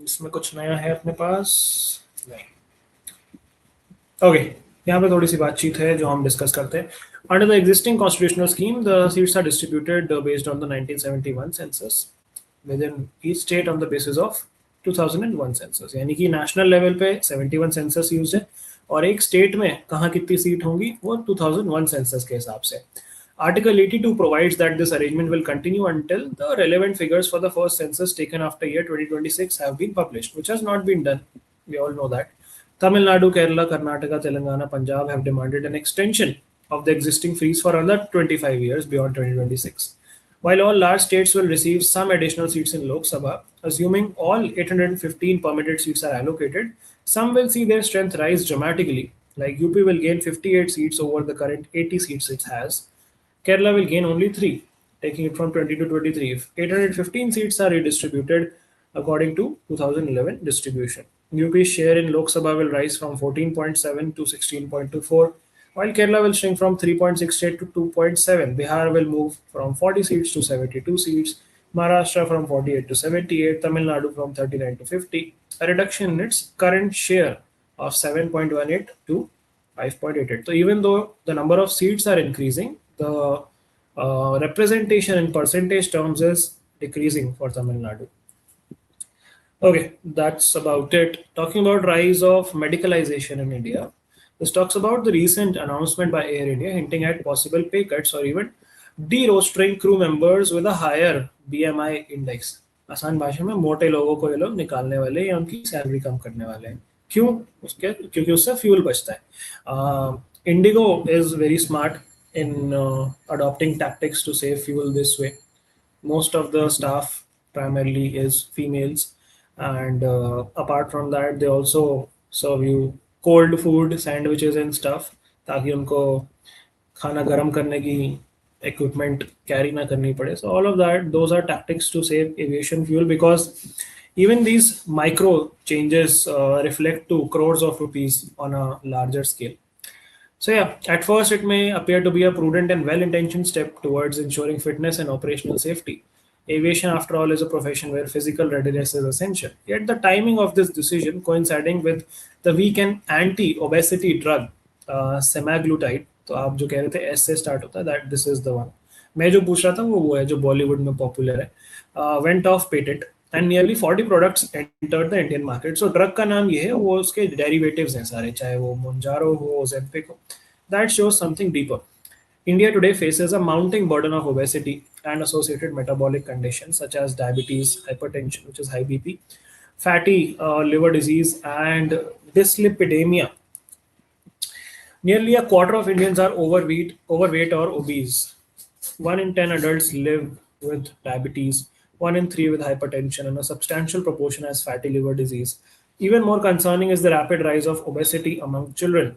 इसमें कुछ नया है अपने पास? नहीं. ओके, यहाँ पे थोड़ी सी बातचीत है जो हम डिस्कस करते हैं. Under the existing constitutional scheme, the seats are distributed based on the 1971 census within each state on the basis of 2001 census. यानी कि national level पे 71 census used है और एक state में कहाँ कितनी सीट होंगी वो 2001 census के हिसाब से. Article 82 provides that this arrangement will continue until the relevant figures for the first census taken after year 2026 have been published, which has not been done. We all know that. Tamil Nadu, Kerala, Karnataka, Telangana, Punjab have demanded an extension of the existing freeze for another 25 years beyond 2026. While all large states will receive some additional seats in Lok Sabha, assuming all 815 permitted seats are allocated, some will see their strength rise dramatically. Like UP will gain 58 seats over the current 80 seats it has. Kerala will gain only 3, taking it from 20 to 23. If 815 seats are redistributed according to 2011 distribution, UP's share in Lok Sabha will rise from 14.7 to 16.24. While Kerala will shrink from 3.68 to 2.7, Bihar will move from 40 seats to 72 seats, Maharashtra from 48 to 78, Tamil Nadu from 39 to 50, a reduction in its current share of 7.18 to 5.88. So even though the number of seats are increasing, the representation in percentage terms is decreasing for Tamil Nadu. Okay, that's about it. Talking about rise of medicalisation in India. This talks about the recent announcement by Air India hinting at possible pay cuts or even de-rostering crew members with a higher BMI index. आसान भाषा में मोटे लोगों को ये लोग निकालने वाले या उनकी सैलरी कम करने वाले हैं. क्यों? क्योंकि उससे फ्यूल बचता है. Indigo is very smart in adopting tactics to save fuel this way. Most of the staff primarily is females, and apart from that, they also serve you cold food, sandwiches and stuff, ताकि उनको खाना गर्म करने की equipment carry ना करनी पड़े. So all of that, those are tactics to save aviation fuel, because even these micro changes reflect to crores of rupees on a larger scale. So yeah, at first it may appear to be a prudent and well-intentioned step towards ensuring fitness and operational safety. Aviation, after all, is a profession where physical readiness is essential. Yet the timing of this decision coinciding with the weak and anti-obesity drug, semaglutide, तो आप जो कह रहे थे S से start होता है, that this is the one. मैं जो पूछ रहा था वो है जो बॉलीवुड में पॉपुलर है. Went off patent and nearly 40 products entered the Indian market. So drug का नाम ये है, वो उसके derivatives हैं सारे, चाहे वो Mounjaro हो, Ozempic हो. That shows something deeper. India today faces a mounting burden of obesity and associated metabolic conditions such as diabetes, hypertension, which is high BP, fatty liver disease, and dyslipidemia. Nearly a quarter of Indians are overweight or obese. 1 in 10 adults live with diabetes, 1 in 3 with hypertension, and a substantial proportion has fatty liver disease. Even more concerning is the rapid rise of obesity among children.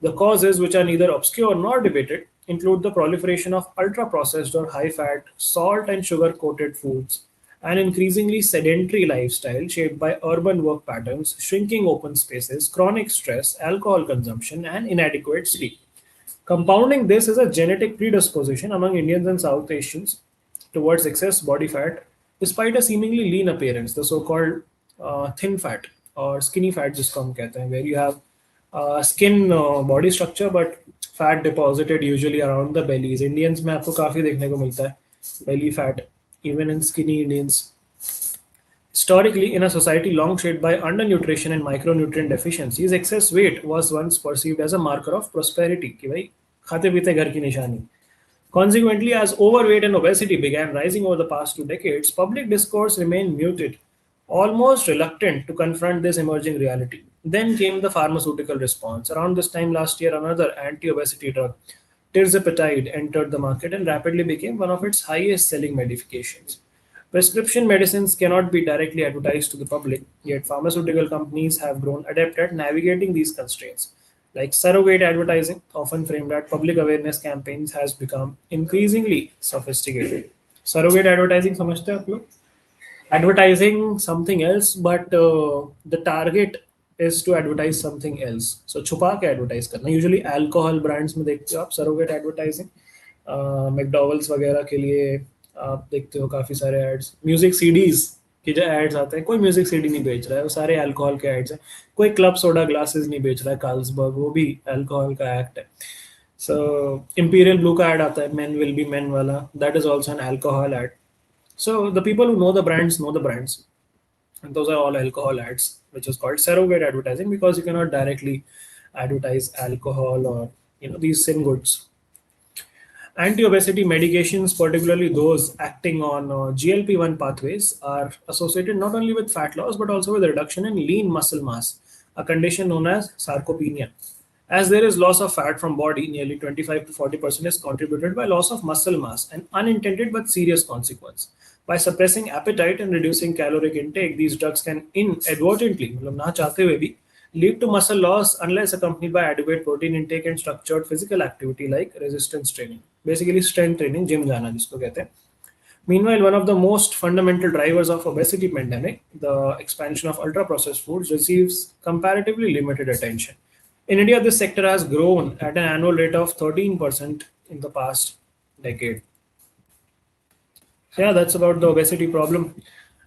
The causes, which are neither obscure nor debated, include the proliferation of ultra-processed or high-fat, salt and sugar-coated foods, An increasingly sedentary lifestyle shaped by urban work patterns, shrinking open spaces, chronic stress, alcohol consumption, and inadequate sleep. Compounding this is a genetic predisposition among Indians and South Asians towards excess body fat, despite a seemingly lean appearance, the so-called thin fat or skinny fat, जिसको हम कहते हैं, where you have skin body structure but fat deposited usually around the bellies. Indians में आपको काफी देखने को मिलता है belly fat, even in skinny Indians. Historically, in a society long shaped by undernutrition and micronutrient deficiencies, excess weight was once perceived as a marker of prosperity. कि भाई खाते पीते घर की निशानी. Consequently, as overweight and obesity began rising over the past 2 decades, public discourse remained muted, almost reluctant to confront this emerging reality. Then came the pharmaceutical response. Around this time last year, another anti-obesity drug, tirzepatide, entered the market and rapidly became one of its highest-selling medications. Prescription medicines cannot be directly advertised to the public, yet pharmaceutical companies have grown adept at navigating these constraints. Like surrogate advertising, often framed at public awareness campaigns, has become increasingly sophisticated. Surrogate advertising, समझते हैं आप लोग? Advertising something else, but the target is to advertise something else. So छुपा के advertise करना. Usually alcohol brands में देखते हो आप surrogate advertising. McDowell's वगैरह के लिए आप देखते हो काफी सारे एड्स. म्यूजिक सीडीज के जो एड्स आते हैं, कोई म्यूजिक सीडी नहीं बेच रहा है, वो सारे अल्कोहल के एड्स हैं. कोई क्लब सोडा ग्लासेस नहीं बेच रहा है, कार्ल्सबर्ग, वो भी अल्कोहल का एक्ट है. सो इंपीरियल ब्लू का एड आता है, मेन विल बी मेन वाला, that is also an alcohol ad. So the people who know the brands and those are all alcohol ads, which is called surrogate advertising, because you cannot directly advertise alcohol or these sin goods. Anti-obesity medications, particularly those acting on GLP-1 pathways, are associated not only with fat loss but also with reduction in lean muscle mass, a condition known as sarcopenia. As there is loss of fat from body, nearly 25 to 40% is contributed by loss of muscle mass, an unintended but serious consequence. By suppressing appetite and reducing caloric intake, these drugs can inadvertently, ना चाहते हुए भी, lead to muscle loss unless accompanied by adequate protein intake and structured physical activity like resistance training. Basically, strength training, gym जाना जिसको कहते हैं. Meanwhile, one of the most fundamental drivers of obesity pandemic, the expansion of ultra-processed foods, receives comparatively limited attention. In India, this sector has grown at an annual rate of 13% in the past decade. Yeah, that's about the obesity problem.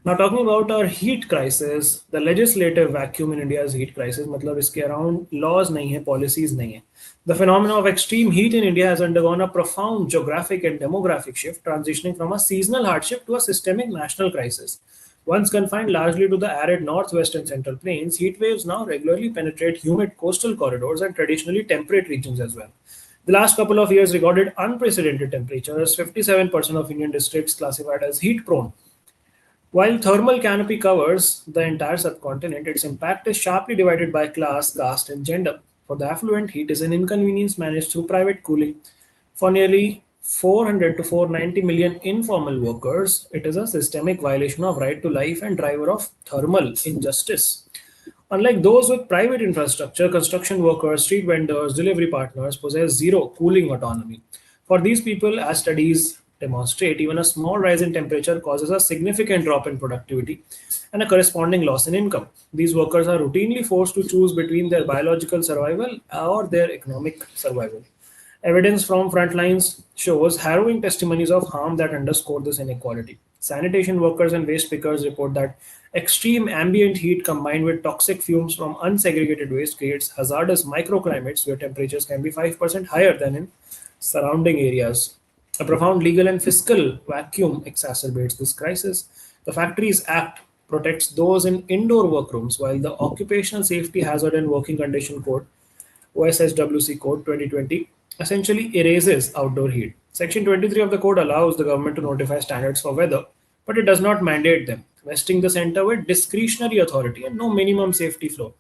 Now talking about our heat crisis, the legislative vacuum in India's heat crisis, मतलब इसके around laws नहीं है, policies नहीं है. The phenomenon of extreme heat in India has undergone a profound geographic and demographic shift, transitioning from a seasonal hardship to a systemic national crisis. Once confined largely to the arid northwest and central plains, heat waves now regularly penetrate humid coastal corridors and traditionally temperate regions as well. The last couple of years recorded unprecedented temperatures, 57% of Indian districts classified as heat prone. While thermal canopy covers the entire subcontinent, its impact is sharply divided by class, caste, and gender. For the affluent, heat is an inconvenience managed through private cooling. For nearly 400 to 490 million informal workers, it is a systemic violation of right to life and driver of thermal injustice. Unlike those with private infrastructure, construction workers, street vendors, delivery partners possess zero cooling autonomy. For these people, as studies demonstrate, even a small rise in temperature causes a significant drop in productivity and a corresponding loss in income. These workers are routinely forced to choose between their biological survival or their economic survival. Evidence from frontlines shows harrowing testimonies of harm that underscore this inequality. Sanitation workers and waste pickers report that extreme ambient heat combined with toxic fumes from unsegregated waste creates hazardous microclimates where temperatures can be 5% higher than in surrounding areas. A profound legal and fiscal vacuum exacerbates this crisis. The Factories Act protects those in indoor workrooms, while the Occupational Safety Hazard and Working Condition Code, OSHWC Code 2020, essentially erases outdoor heat. Section 23 of the code allows the government to notify standards for weather, but it does not mandate them, vesting the center with discretionary authority and no minimum safety floor.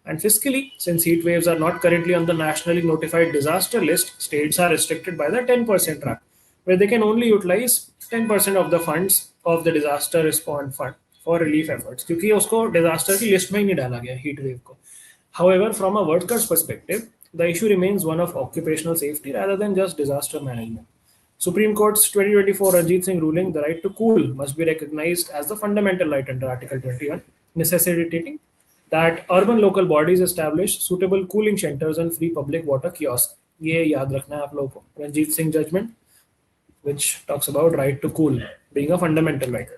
And fiscally, since heat waves are not currently on the nationally notified disaster list, states are restricted by the 10% trap, where they can only utilize 10% of the funds of the disaster response fund for relief efforts, क्योंकि उसको disaster की list में ही नहीं डाला गया heat wave को. However, from a worker's perspective, the issue remains one of occupational safety rather than just disaster management. Supreme Court's 2024 Ranjit Singh ruling, the right to cool must be recognized as the fundamental right under Article 21, necessitating that urban local bodies establish suitable cooling shelters and free public water kiosks. ये याद रखना है आप लोगों को. Ranjit Singh judgment, which talks about right to cool being a fundamental right.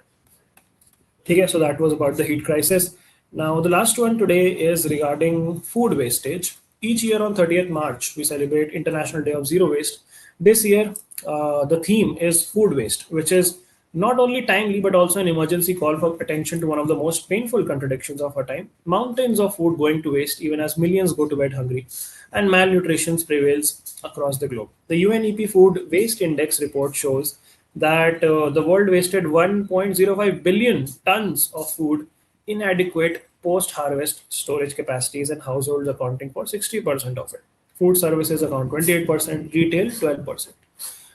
Okay, so that was about the heat crisis. Now, the last one today is regarding food wastage. Each year on 30th March, we celebrate International Day of Zero Waste. This year, the theme is food waste, which is not only timely but also an emergency call for attention to one of the most painful contradictions of our time. Mountains of food going to waste even as millions go to bed hungry, and malnutrition prevails across the globe. The UNEP Food Waste Index report shows that the world wasted 1.05 billion tons of food, inadequate post-harvest storage capacities, and households accounting for 60% of it. Food services account 28%, retail 12%.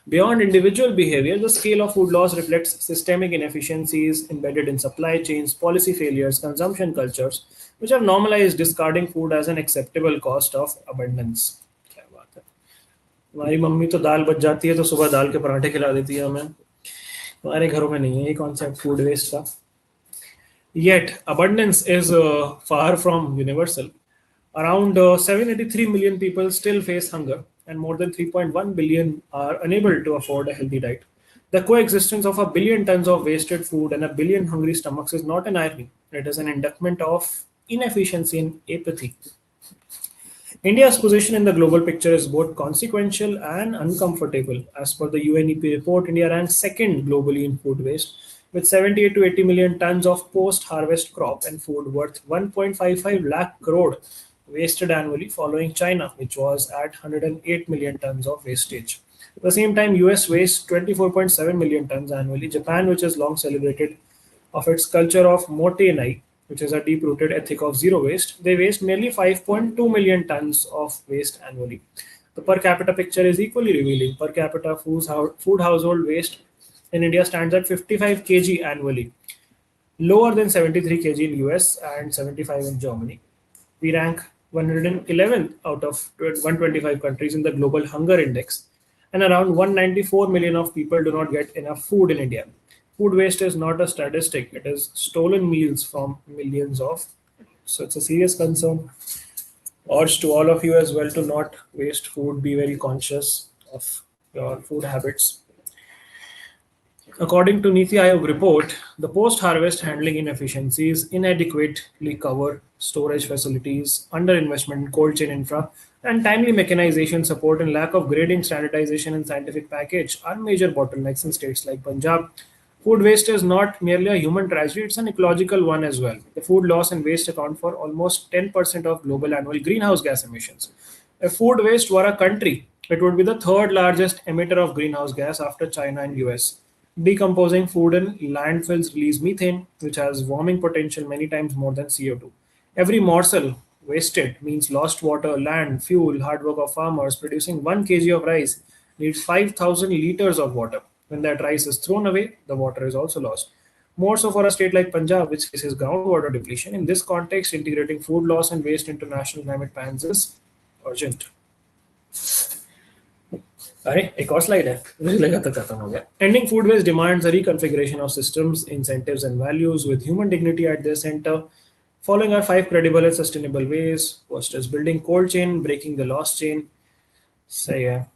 Beyond individual behavior, the scale of food loss reflects systemic inefficiencies embedded in supply chains, policy failures, consumption cultures, which have normalized discarding food as an acceptable cost of abundance. क्या बात है. हमारी mummy तो दाल बच जाती है तो सुबह दाल के पराठे खिला देती है हमें. हमारे घरों में नहीं है ये कॉन्सेप्ट फूड वेस्ट का. Yet, abundance is far from universal. Around 783 million people still face hunger, and more than 3.1 billion are unable to afford a healthy diet. The coexistence of a billion tons of wasted food and a billion hungry stomachs is not an irony. It is an indictment of inefficiency and apathy. India's position in the global picture is both consequential and uncomfortable. As per the UNEP report, India ranks second globally in food waste, with 78 to 80 million tons of post-harvest crop and food worth 1.55 lakh crore wasted annually, following China, which was at 108 million tons of wastage. At the same time, US wastes 24.7 million tons annually. Japan, which has long celebrated of its culture of motenai, which is a deep-rooted ethic of zero waste, they waste nearly 5.2 million tons of waste annually. The per capita picture is equally revealing. Per capita food household waste in India stands at 55 kg annually, lower than 73 kg in US and 75 in Germany. We rank 111th out of 125 countries in the Global Hunger Index, and around 194 million of people do not get enough food in India. Food waste is not a statistic, it is stolen meals from millions of. So it's a serious concern. Urge to all of you as well to not waste food, be very conscious of your food habits. According to Niti Aayog report, the post-harvest handling inefficiencies inadequately cover storage facilities, underinvestment in cold chain infra, and timely mechanization support and lack of grading, standardization, and scientific package are major bottlenecks in states like Punjab. Food waste is not merely a human tragedy, it's an ecological one as well. The food loss and waste account for almost 10% of global annual greenhouse gas emissions. If food waste were a country, it would be the third largest emitter of greenhouse gas after China and US. Decomposing food in landfills release methane, which has warming potential many times more than CO2. Every morsel wasted means lost water, land, fuel, hard work of farmers. Producing 1 kg of rice needs 5,000 liters of water. When that rice is thrown away, the water is also lost. More so for a state like Punjab, which faces groundwater depletion. In this context, integrating food loss and waste into national climate plans is urgent. अरे एक और slide है मुझे लगा था खत्म हो गया. Ending food waste demands a reconfiguration of systems, incentives, and values with human dignity at their center. Following are 5 credible and sustainable ways. First is building cold chain, breaking the loss chain. So yeah.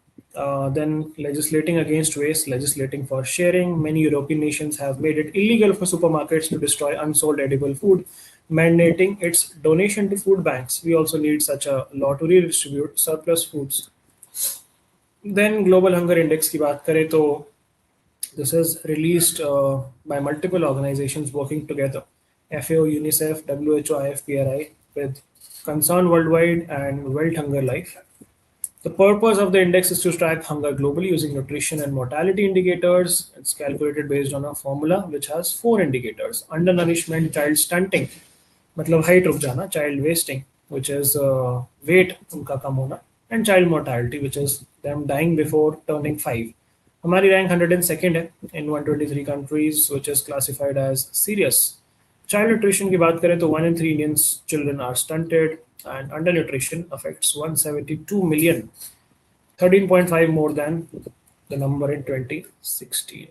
Then legislating against waste, legislating for sharing. Many European nations have made it illegal for supermarkets to destroy unsold edible food, mandating its donation to food banks. We also need such a law to redistribute surplus foods. Then Global Hunger Index की बात करें तो this is released by multiple organizations working together, FAO, UNICEF, WHO, IFPRI, with Concern Worldwide and World Hunger Life. The purpose of the index is to track hunger globally using nutrition and mortality indicators. It's calculated based on a formula which has 4 indicators: undernourishment, child stunting, मतलब height रुक जाना, child wasting, which is weight उनका कम होना, and child mortality, which is them dying before turning 5. हमारी rank 102nd है in 123 countries, which is classified as serious. Child nutrition की बात करें तो 1 in 3 Indian children are stunted, and undernutrition affects 172 million, 13.5 more than the number in 2016.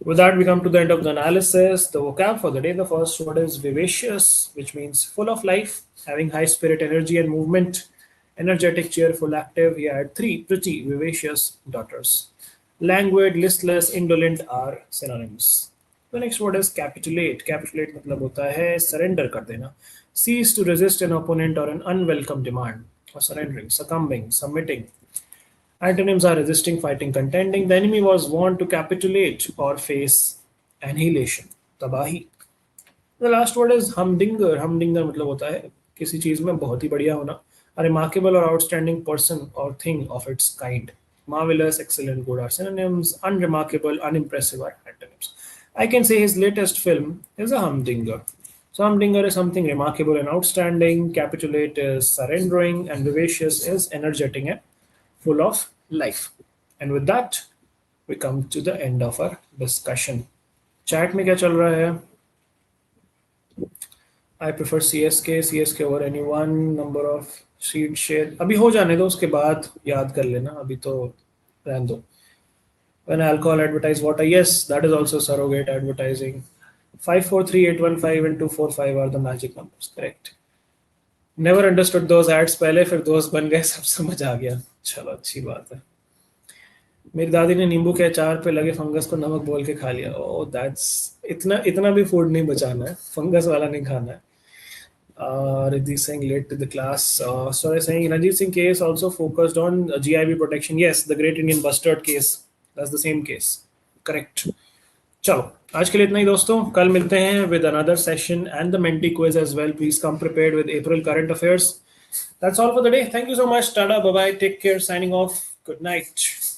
With that, we come to the end of the analysis. The vocab for the day, the first word is vivacious, which means full of life, having high spirit, energy, and movement. Energetic, cheerful, active. He had 3 pretty, vivacious daughters. Languid, listless, indolent are synonyms. The next word is capitulate. Capitulate मतलब होता है surrender कर देना. Cease to resist an opponent or an unwelcome demand. Or surrendering, succumbing, submitting. Antonyms are resisting, fighting, contending. The enemy was warned to capitulate or face annihilation, तबाही. The last word is humdinger. Humdinger मतलब होता है किसी चीज में बहुत ही बढ़िया होना. A remarkable or outstanding person or thing of its kind. Marvelous, excellent, good are synonyms. Unremarkable, unimpressive are antonyms. I can say his latest film is a humdinger. So humdinger is something remarkable and outstanding. Capitulate is surrendering, and vivacious is energetic and full of life. And with that, we come to the end of our discussion. Chat में क्या चल रहा है? I prefer CSK over anyone. Number of sheet share. अभी हो जाने दो, उसके बाद याद कर लेना. अभी तो रहने दो. When alcohol advertise water, yes, that is also surrogate advertising. 543815 and 245 are the magic numbers. Correct. Never understood those ads पहले, फिर दोस्त बन गए, सब समझ आ गया. चलो अच्छी बात है. मेरी दादी ने नींबू के अचार पे लगे फंगस को नमक बोल के खा लिया. Oh, that's इतना भी फूड नहीं बचाना है, फंगस वाला नहीं खाना है. Riddhi saying late to the class. Sorry saying Ranjit Singh case also focused on GIB protection. Yes, the Great Indian Bustard case. That's the same case. Correct. चलो आज के लिए इतना ही दोस्तों. कल मिलते हैं with another session and the Menti quiz as well. Please come prepared with April current affairs. That's all for the day. Thank you so much. Tada, bye bye. Take care. Signing off. Good night.